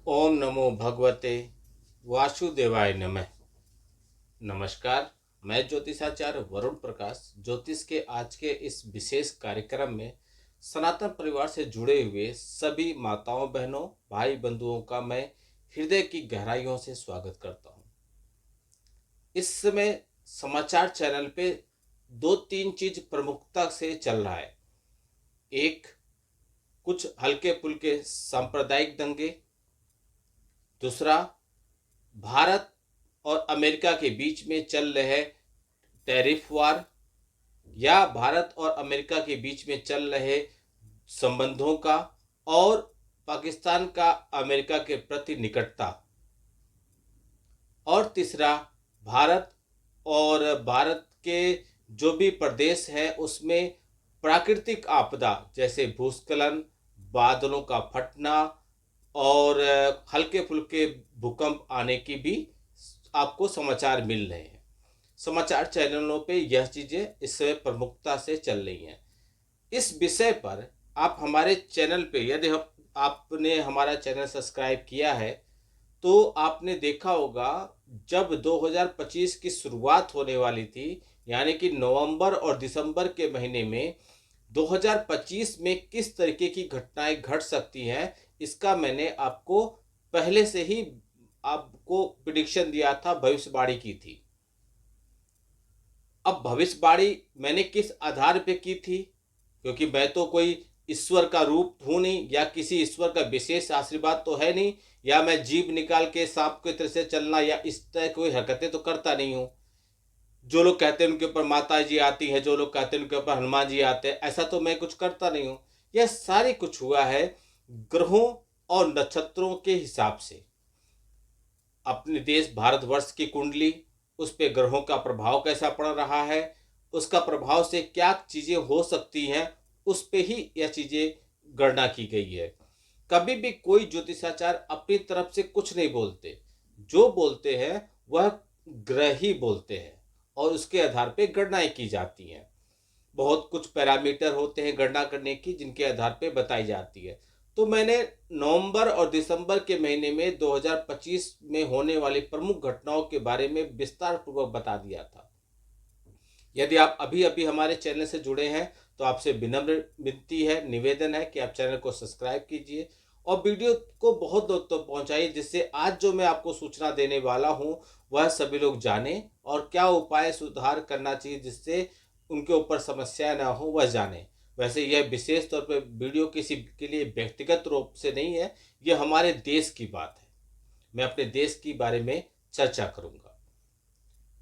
ओम नमो भगवते वासुदेवाय नमः। नमस्कार, मैं ज्योतिषाचार्य वरुण प्रकाश ज्योतिष के आज के इस विशेष कार्यक्रम में सनातन परिवार से जुड़े हुए सभी माताओं बहनों भाई बंधुओं का मैं हृदय की गहराइयों से स्वागत करता हूं। इस समय समाचार चैनल पे दो तीन चीज प्रमुखता से चल रहा है। एक, कुछ हल्के फुल्के सांप्रदायिक दंगे। दूसरा, भारत और अमेरिका के बीच में चल रहे टैरिफ वार या भारत और अमेरिका के बीच में चल रहे संबंधों का और पाकिस्तान का अमेरिका के प्रति निकटता। और तीसरा, भारत और भारत के जो भी प्रदेश है उसमें प्राकृतिक आपदा जैसे भूस्खलन, बादलों का फटना और हल्के फुल्के भूकंप आने की भी आपको समाचार मिल रहे हैं। समाचार चैनलों पे यह चीज़ें इस समय प्रमुखता से चल रही हैं। इस विषय पर आप हमारे चैनल पे यदि आपने हमारा चैनल सब्सक्राइब किया है तो आपने देखा होगा जब 2025 की शुरुआत होने वाली थी, यानी कि नवंबर और दिसंबर के महीने में 2025 में किस तरीके की घटनाएं घट सकती हैं, इसका मैंने आपको पहले से ही आपको प्रिडिक्शन दिया था, भविष्यवाणी की थी। अब भविष्यवाणी मैंने किस आधार पे की थी, क्योंकि मैं तो कोई ईश्वर का रूप हूं नहीं या किसी ईश्वर का विशेष आशीर्वाद तो है नहीं, या मैं जीभ निकाल के सांप की तरह से चलना या इस तरह कोई हरकतें तो करता नहीं हूं। जो लोग कहते हैं उनके ऊपर माता जी आती है, जो लोग कहते हैं उनके ऊपर हनुमान जी आते हैं, ऐसा तो मैं कुछ करता नहीं हूँ। यह सारी कुछ हुआ है ग्रहों और नक्षत्रों के हिसाब से। अपने देश भारतवर्ष की कुंडली, उस पे ग्रहों का प्रभाव कैसा पड़ रहा है, उसका प्रभाव से क्या चीज़ें हो सकती हैं, उस पे ही यह चीज़ें गणना की गई है। कभी भी कोई ज्योतिषाचार्य अपनी तरफ से कुछ नहीं बोलते, जो बोलते हैं वह ग्रह ही बोलते हैं और उसके आधार पे गणनाएं की जाती हैं। बहुत कुछ पैरामीटर होते हैं गणना करने की जिनके आधार पे बताई जाती है। तो मैंने नवंबर और दिसंबर के महीने में 2025 में होने वाली प्रमुख घटनाओं के बारे में विस्तार पूर्वक बता दिया था। यदि आप अभी अभी हमारे चैनल से जुड़े हैं तो आपसे विनम्र विनती है, निवेदन है कि आप चैनल को सब्सक्राइब कीजिए और वीडियो को बहुत लोग तक पहुंचाइए, जिससे आज जो मैं आपको सूचना देने वाला हूं वह सभी लोग जाने और क्या उपाय सुधार करना चाहिए जिससे उनके ऊपर समस्या ना हो वह जाने। वैसे यह विशेष तौर पर वीडियो किसी के लिए व्यक्तिगत रूप से नहीं है, यह हमारे देश की बात है। मैं अपने देश के बारे में चर्चा करूंगा।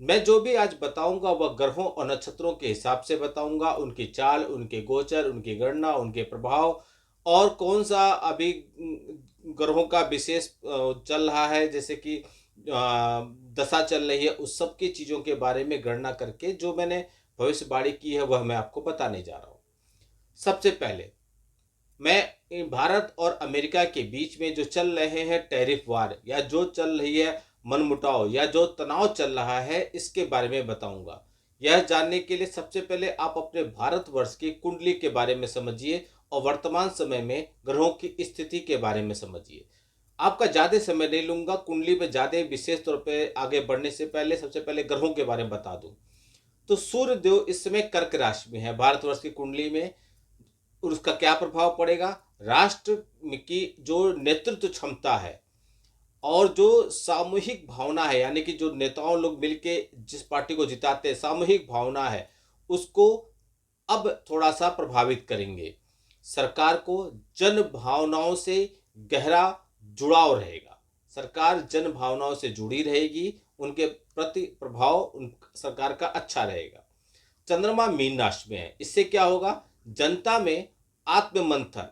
मैं जो भी आज बताऊंगा वह ग्रहों और नक्षत्रों के हिसाब से बताऊंगा, उनकी चाल, उनके गोचर, उनकी गणना, उनके प्रभाव और कौन सा अभी ग्रहों का विशेष चल रहा है, जैसे कि दशा चल रही है, उस सब की चीज़ों के बारे में गणना करके जो मैंने भविष्यवाणी की है वह मैं आपको बताने जा रहा हूँ। सबसे पहले मैं भारत और अमेरिका के बीच में जो चल रहे हैं टैरिफ वार या जो चल रही है मनमुटाव या जो तनाव चल रहा है इसके बारे में बताऊंगा। यह जानने के लिए सबसे पहले आप अपने भारतवर्ष की कुंडली के बारे में समझिए और वर्तमान समय में ग्रहों की स्थिति के बारे में समझिए। आपका ज़्यादा समय नहीं लूंगा, कुंडली पे ज़्यादा विशेष तौर पे आगे बढ़ने से पहले सबसे पहले ग्रहों के बारे में बता दूं। तो सूर्य देव इस समय कर्क राशि में है भारतवर्ष की कुंडली में, और उसका क्या प्रभाव पड़ेगा। राष्ट्र की जो नेतृत्व क्षमता है और जो सामूहिक भावना है, यानी कि जो नेताओं लोग मिलके जिस पार्टी को जिताते हैं, सामूहिक भावना है, उसको अब थोड़ा सा प्रभावित करेंगे। सरकार को जन भावनाओं से गहरा जुड़ाव रहेगा, सरकार जन भावनाओं से जुड़ी रहेगी, उनके प्रति प्रभाव उन सरकार का अच्छा रहेगा। चंद्रमा मीन राशि में है, इससे क्या होगा, जनता में आत्ममंथन,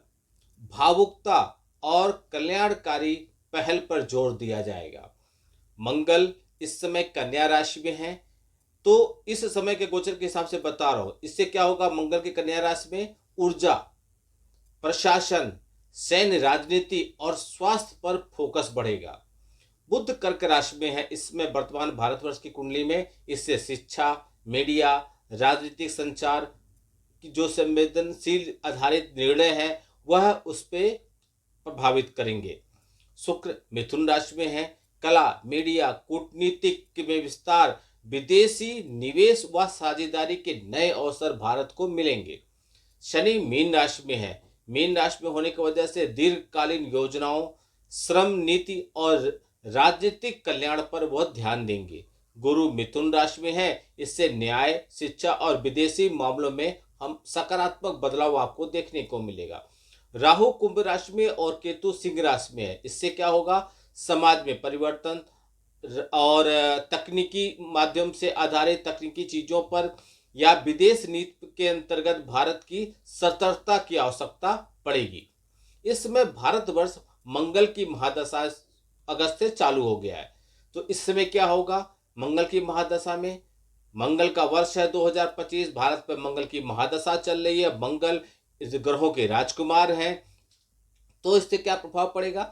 भावुकता और कल्याणकारी पहल पर जोर दिया जाएगा। मंगल इस समय कन्या राशि में है, तो इस समय के गोचर के हिसाब से बता रहा हूं, इससे क्या होगा, मंगल की कन्या राशि में ऊर्जा, प्रशासन, सैन्य, राजनीति और स्वास्थ्य पर फोकस बढ़ेगा। बुध कर्क राशि में है इसमें वर्तमान भारतवर्ष की कुंडली में, इससे शिक्षा, मीडिया, राजनीतिक संचार की जो संवेदनशील आधारित निर्णय है वह उस पर प्रभावित करेंगे। शुक्र मिथुन राशि में है। कला, मीडिया, कूटनीतिक में विस्तार, विदेशी निवेश व साझेदारी के नए अवसर भारत को मिलेंगे। शनि मीन राशि में है। मीन राशि में होने की वजह से दीर्घकालीन योजनाओं, श्रम नीति और राजनीतिक कल्याण पर वह ध्यान देंगे। गुरु मिथुन राशि में है, इससे न्याय, शिक्षा और विदेशी मामलों में हम सकारात्मक बदलाव आपको देखने को मिलेगा। राहु कुंभ राशि में और केतु सिंह राशि में है, इससे क्या होगा, समाज में परिवर्तन और तकनीकी माध्यम से आधारित तकनीकी चीजों पर या विदेश नीति के अंतर्गत भारत की सतर्कता की आवश्यकता पड़ेगी। इस समय भारतवर्ष मंगल की महादशा अगस्त से चालू हो गया है। तो इस समय क्या होगा, मंगल की महादशा में, मंगल का वर्ष है 2025, भारत पर मंगल की महादशा चल रही है। मंगल इस ग्रहों के राजकुमार हैं। तो इससे क्या प्रभाव पड़ेगा,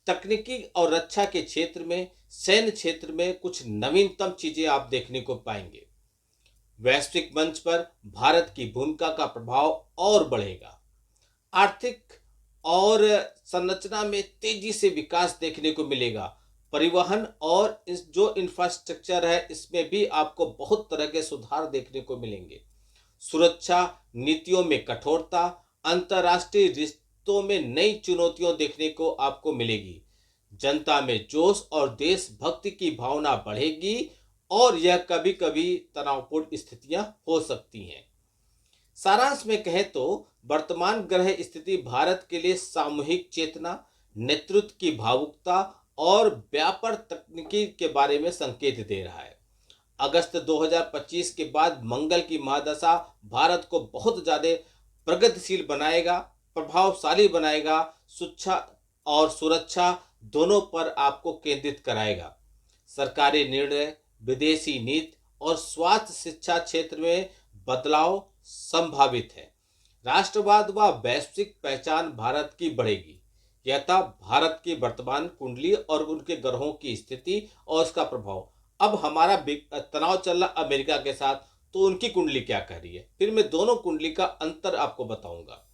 तकनीकी और रक्षा के क्षेत्र में, सैन्य क्षेत्र में कुछ नवीनतम चीजें आप देखने को पाएंगे। वैश्विक मंच पर भारत की भूमिका का प्रभाव और बढ़ेगा। आर्थिक और संरचना में तेजी से विकास देखने को मिलेगा। परिवहन और इस जो इंफ्रास्ट्रक्चर है इसमें भी आपको बहुत तरह के सुधार देखने को मिलेंगे। सुरक्षा नीतियों में कठोरता, अंतर्राष्ट्रीय रिश्तों में नई चुनौतियां देखने को आपको मिलेगी। जनता में जोश और देशभक्ति की भावना बढ़ेगी और यह कभी कभी तनावपूर्ण स्थितियां हो सकती हैं। सारांश में कहें तो वर्तमान ग्रह स्थिति भारत के लिए सामूहिक चेतना, नेतृत्व की भावुकता और व्यापार तकनीकी के बारे में संकेत दे रहा है। अगस्त 2025 के बाद मंगल की महादशा भारत को बहुत ज्यादा प्रगतिशील बनाएगा, प्रभावशाली बनाएगा, शिक्षा और सुरक्षा दोनों पर आपको केंद्रित कराएगा। सरकारी निर्णय, विदेशी नीति और स्वास्थ्य शिक्षा क्षेत्र में बदलाव संभावित है। राष्ट्रवाद व वैश्विक पहचान भारत की बढ़ेगी। यह था भारत की वर्तमान कुंडली और उनके ग्रहों की स्थिति और उसका प्रभाव। अब हमारा तनाव चल रहा अमेरिका के साथ, तो उनकी कुंडली क्या कह रही है, फिर मैं दोनों कुंडली का अंतर आपको बताऊंगा।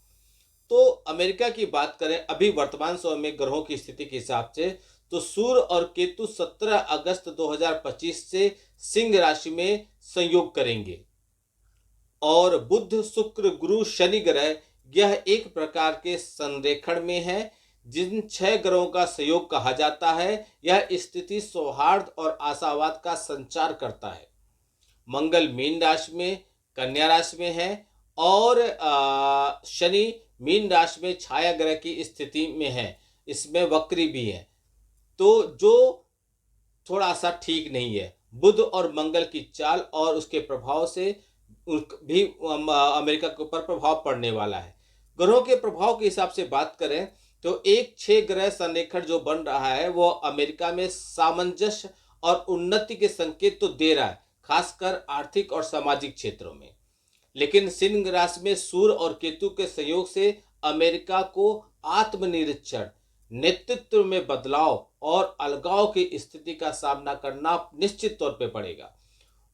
तो अमेरिका की बात करें अभी वर्तमान समय में ग्रहों की स्थिति के हिसाब से, तो सूर्य और केतु 17 अगस्त 2025 से सिंह राशि में संयोग करेंगे और बुध, शुक्र, गुरु, शनि ग्रह यह एक प्रकार के संरेखण में है। जिन 6 ग्रहों का संयोग कहा जाता है, यह स्थिति सौहार्द और आशावाद का संचार करता है। मंगल मीन राशि में, कन्या राशि में है और शनि मीन राशि में छाया ग्रह की स्थिति में है, इसमें वक्री भी है, तो जो थोड़ा सा ठीक नहीं है। बुध और मंगल की चाल और उसके प्रभाव से भी अमेरिका के ऊपर प्रभाव पड़ने वाला है। ग्रहों के प्रभाव के हिसाब से बात करें तो एक 6 ग्रह संरेखण जो बन रहा है वो अमेरिका में सामंजस्य और उन्नति के संकेत तो दे रहा है, खासकर आर्थिक और सामाजिक क्षेत्रों में। लेकिन सिंह राशि में सूर्य और केतु के संयोग से अमेरिका को आत्मनिरीक्षण, नेतृत्व में बदलाव और अलगाव की स्थिति का सामना करना निश्चित तौर पे पड़ेगा,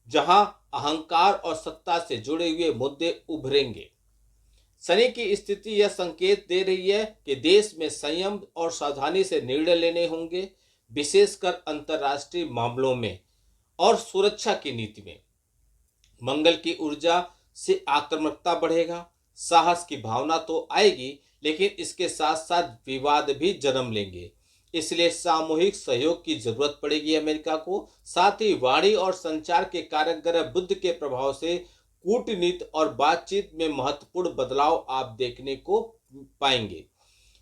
जहां अहंकार और सत्ता से जुड़े हुए मुद्दे उभरेंगे। शनि की स्थिति यह संकेत दे रही है कि देश में संयम और सावधानी से निर्णय लेने होंगे, विशेषकर अंतर्राष्ट्रीय मामलों में और सुरक्षा की नीति में। मंगल की ऊर्जा से आक्रामकता बढ़ेगा, साहस की भावना तो आएगी, लेकिन इसके साथ साथ विवाद भी जन्म लेंगे। इसलिए सामूहिक सहयोग की जरूरत पड़ेगी अमेरिका को। साथ ही वाणी और संचार के कारक ग्रह बुध के प्रभाव से कूटनीति और बातचीत में महत्वपूर्ण बदलाव आप देखने को पाएंगे।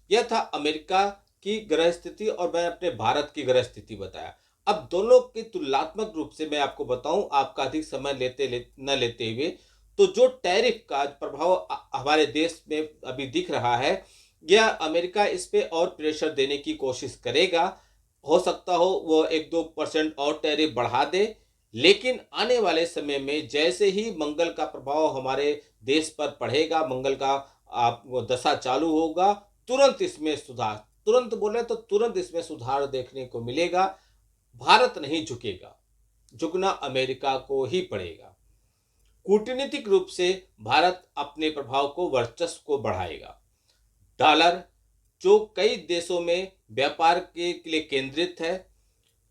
यह था अमेरिका की ग्रह स्थिति और मैं अपने भारत की ग्रह स्थिति बताया। अब दोनों की तुलनात्मक रूप से मैं आपको बताऊं, आपका अधिक समय न लेते हुए, तो जो टैरिफ का प्रभाव हमारे देश में अभी दिख रहा है, यह अमेरिका इस पे और प्रेशर देने की कोशिश करेगा। हो सकता हो वो 1-2% और टैरिफ बढ़ा दे, लेकिन आने वाले समय में जैसे ही मंगल का प्रभाव हमारे देश पर पड़ेगा, मंगल का वो दशा चालू होगा, तुरंत इसमें सुधार, तुरंत बोले तो तुरंत इसमें सुधार देखने को मिलेगा। भारत नहीं झुकेगा, झुकना अमेरिका को ही पड़ेगा। कूटनीतिक रूप से भारत अपने प्रभाव को, वर्चस्व को बढ़ाएगा। डॉलर जो कई देशों में व्यापार के लिए केंद्रित है।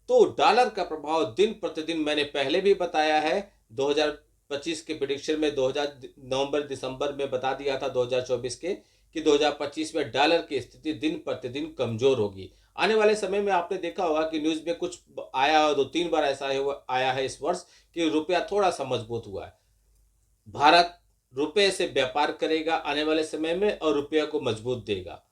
तो डॉलर का प्रभाव दिन प्रतिदिन, मैंने पहले भी बताया है 2025 के प्रेडिक्शन में, 2000 नवंबर दिसंबर में बता दिया था 2024 के, कि 2025 में डॉलर की स्थिति दिन प्रतिदिन कमजोर होगी। आने वाले समय में आपने देखा होगा कि न्यूज में कुछ आया हो, 2-3 बार ऐसा आया है इस वर्ष कि रुपया थोड़ा सा मजबूत हुआ है। भारत रुपये से व्यापार करेगा आने वाले समय में और रुपये को मजबूत देगा।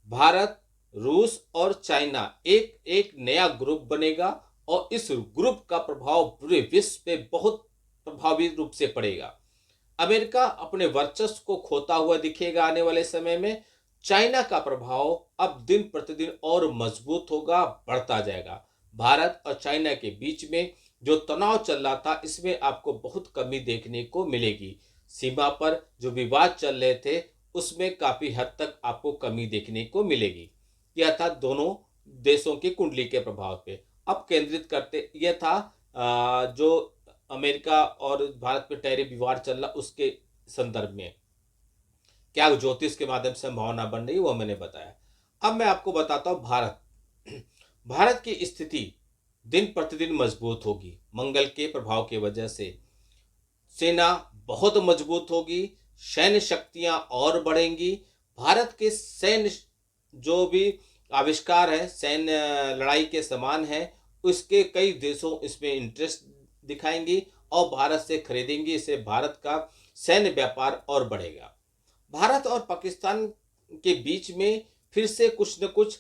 भारत, रूस और चाइना एक एक नया ग्रुप बनेगा और इस ग्रुप का प्रभाव पूरे विश्व पे बहुत प्रभावी रूप से पड़ेगा। अमेरिका अपने वर्चस्व को खोता हुआ दिखेगा आने वाले समय में। चाइना का प्रभाव अब दिन प्रतिदिन और मजबूत होगा, बढ़ता जाएगा। भारत और चाइना के बीच में जो तनाव चल रहा था, इसमें आपको बहुत कमी देखने को मिलेगी। सीमा पर जो विवाद चल रहे थे, उसमें काफी हद तक आपको कमी देखने को मिलेगी। यह था दोनों देशों की कुंडली के प्रभाव पे। अब केंद्रित करते, यह था जो अमेरिका और भारत में टैरिफ विवाद चल रहा, उसके संदर्भ में क्या ज्योतिष के माध्यम से संभावना बन रही है, वो मैंने बताया। अब मैं आपको बताता हूँ भारत। भारत की स्थिति दिन प्रतिदिन मजबूत होगी मंगल के प्रभाव की वजह से। सेना बहुत मजबूत होगी, सैन्य शक्तियां और बढ़ेंगी। भारत के सैन्य जो भी आविष्कार है, सैन्य लड़ाई के समान है, उसके कई देशों इसमें इंटरेस्ट दिखाएंगी और भारत से खरीदेंगी। इससे भारत का सैन्य व्यापार और बढ़ेगा। भारत और पाकिस्तान के बीच में फिर से कुछ न कुछ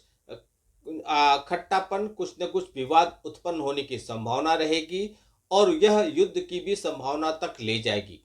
खट्टापन, कुछ न कुछ विवाद उत्पन्न होने की संभावना रहेगी और यह युद्ध की भी संभावना तक ले जाएगी।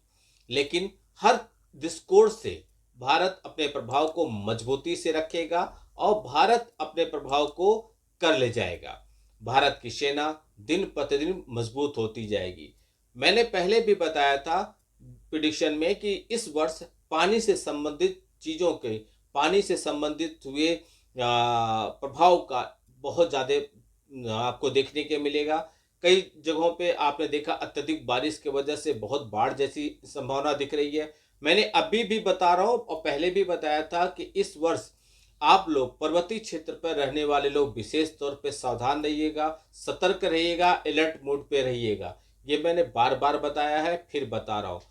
लेकिन हर दृष्टिकोण से भारत अपने प्रभाव को मजबूती से रखेगा और भारत अपने प्रभाव को कर ले जाएगा। भारत की सेना दिन प्रतिदिन मजबूत होती जाएगी। मैंने पहले भी बताया था प्रेडिक्शन में कि इस वर्ष पानी से संबंधित चीज़ों के, पानी से संबंधित हुए प्रभाव का बहुत ज़्यादा आपको देखने के मिलेगा। कई जगहों पे आपने देखा अत्यधिक बारिश की वजह से बहुत बाढ़ जैसी संभावना दिख रही है। मैंने अभी भी बता रहा हूँ और पहले भी बताया था कि इस वर्ष आप लोग पर्वतीय क्षेत्र पर रहने वाले लोग विशेष तौर पे सावधान रहिएगा, सतर्क रहिएगा, अलर्ट मोड पे रहिएगा। ये मैंने बार बार बताया है, फिर बता रहा हूँ।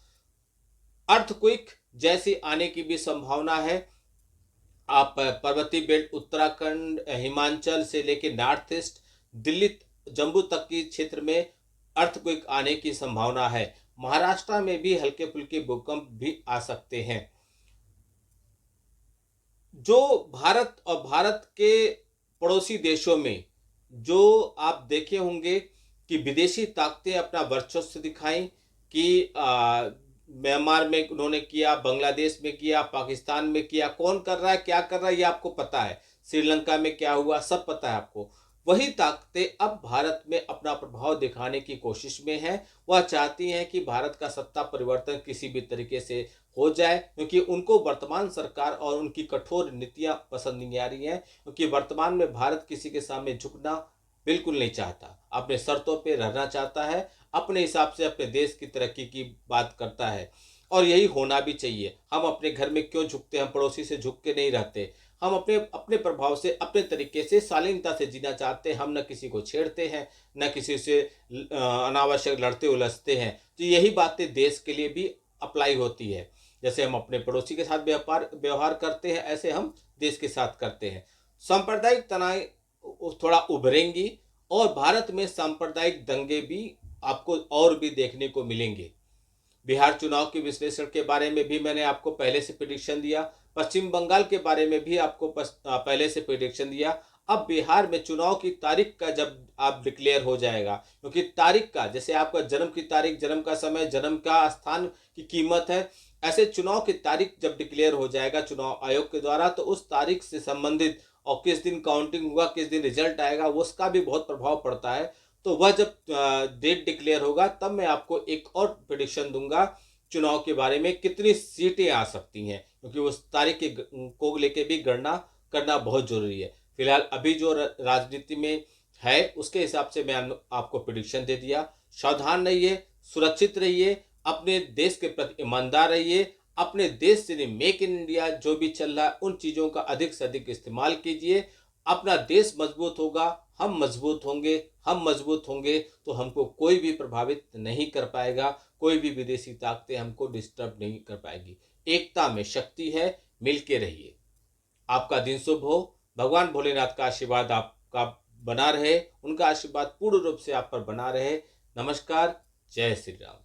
अर्थक्वेक जैसी आने की भी संभावना है। आप पर्वतीय बेल्ट, उत्तराखंड, हिमाचल से लेकर नॉर्थ ईस्ट, दिल्ली, जम्मू तक की क्षेत्र में अर्थक्वेक आने की संभावना है। महाराष्ट्र में भी हल्के फुल्के भूकंप भी आ सकते हैं। जो भारत और भारत के पड़ोसी देशों में जो आप देखे होंगे कि विदेशी ताकतें अपना वर्चस्व दिखाई, कि म्यांमार में उन्होंने किया, बांग्लादेश में किया, पाकिस्तान में किया, कौन कर रहा है, क्या कर रहा है, ये आपको पता है। श्रीलंका में क्या हुआ, सब पता है आपको। वही ताकतें अब भारत में अपना प्रभाव दिखाने की कोशिश में है। वह चाहती हैं कि भारत का सत्ता परिवर्तन किसी भी तरीके से हो जाए, क्योंकि उनको वर्तमान सरकार और उनकी कठोर नीतियां पसंद नहीं आ रही हैं। क्योंकि वर्तमान में भारत किसी के सामने झुकना बिल्कुल नहीं चाहता, अपने शर्तों पे रहना चाहता है, अपने हिसाब से अपने देश की तरक्की की बात करता है। और यही होना भी चाहिए। हम अपने घर में क्यों झुकते हैं, हम पड़ोसी से झुक के नहीं रहते। हम अपने अपने प्रभाव से, अपने तरीके से शालीनता से जीना चाहते हैं। हम न किसी को छेड़ते हैं, न किसी से अनावश्यक लड़ते उलझते हैं। तो यही बातें देश के लिए भी अप्लाई होती है। जैसे हम अपने पड़ोसी के साथ व्यवहार करते हैं, ऐसे हम देश के साथ करते हैं। सांप्रदायिक तनाव थोड़ा उभरेंगी और भारत में सांप्रदायिक दंगे भी आपको और भी देखने को मिलेंगे। बिहार चुनाव के विश्लेषण के बारे में भी मैंने आपको पहले से प्रेडिक्शन दिया। पश्चिम बंगाल के बारे में भी आपको पहले से प्रेडिक्शन दिया। अब बिहार में चुनाव की तारीख का जब आप डिक्लेयर हो जाएगा, क्योंकि तारीख का, जैसे आपका जन्म की तारीख, जन्म का समय, जन्म का स्थान की कीमत है, ऐसे चुनाव की तारीख जब डिक्लेयर हो जाएगा चुनाव आयोग के द्वारा, तो उस तारीख से संबंधित और किस दिन काउंटिंग हुआ, किस दिन रिजल्ट आएगा, उसका भी बहुत प्रभाव पड़ता है। तो वह जब डेट डिक्लेयर होगा तब मैं आपको एक और प्रेडिक्शन दूंगा चुनाव के बारे में, कितनी सीटें आ सकती हैं, क्योंकि उस तारीख को लेके भी गणना करना बहुत जरूरी है। फिलहाल अभी जो राजनीति में है उसके हिसाब से मैं आपको प्रेडिक्शन दे दिया। सावधान रहिए, सुरक्षित रहिए, अपने देश के प्रति ईमानदार रहिए, अपने देश से नहीं, मेक इन इंडिया जो भी चल रहा है उन चीज़ों का अधिक से अधिक इस्तेमाल कीजिए। अपना देश मजबूत होगा, हम मजबूत होंगे। हम मजबूत होंगे तो हमको कोई भी प्रभावित नहीं कर पाएगा, कोई भी विदेशी ताकतें हमको डिस्टर्ब नहीं कर पाएगी। एकता में शक्ति है, मिलके रहिए। आपका दिन शुभ हो। भगवान भोलेनाथ का आशीर्वाद आपका बना रहे, उनका आशीर्वाद पूर्ण रूप से आप पर बना रहे। नमस्कार। जय श्री राम।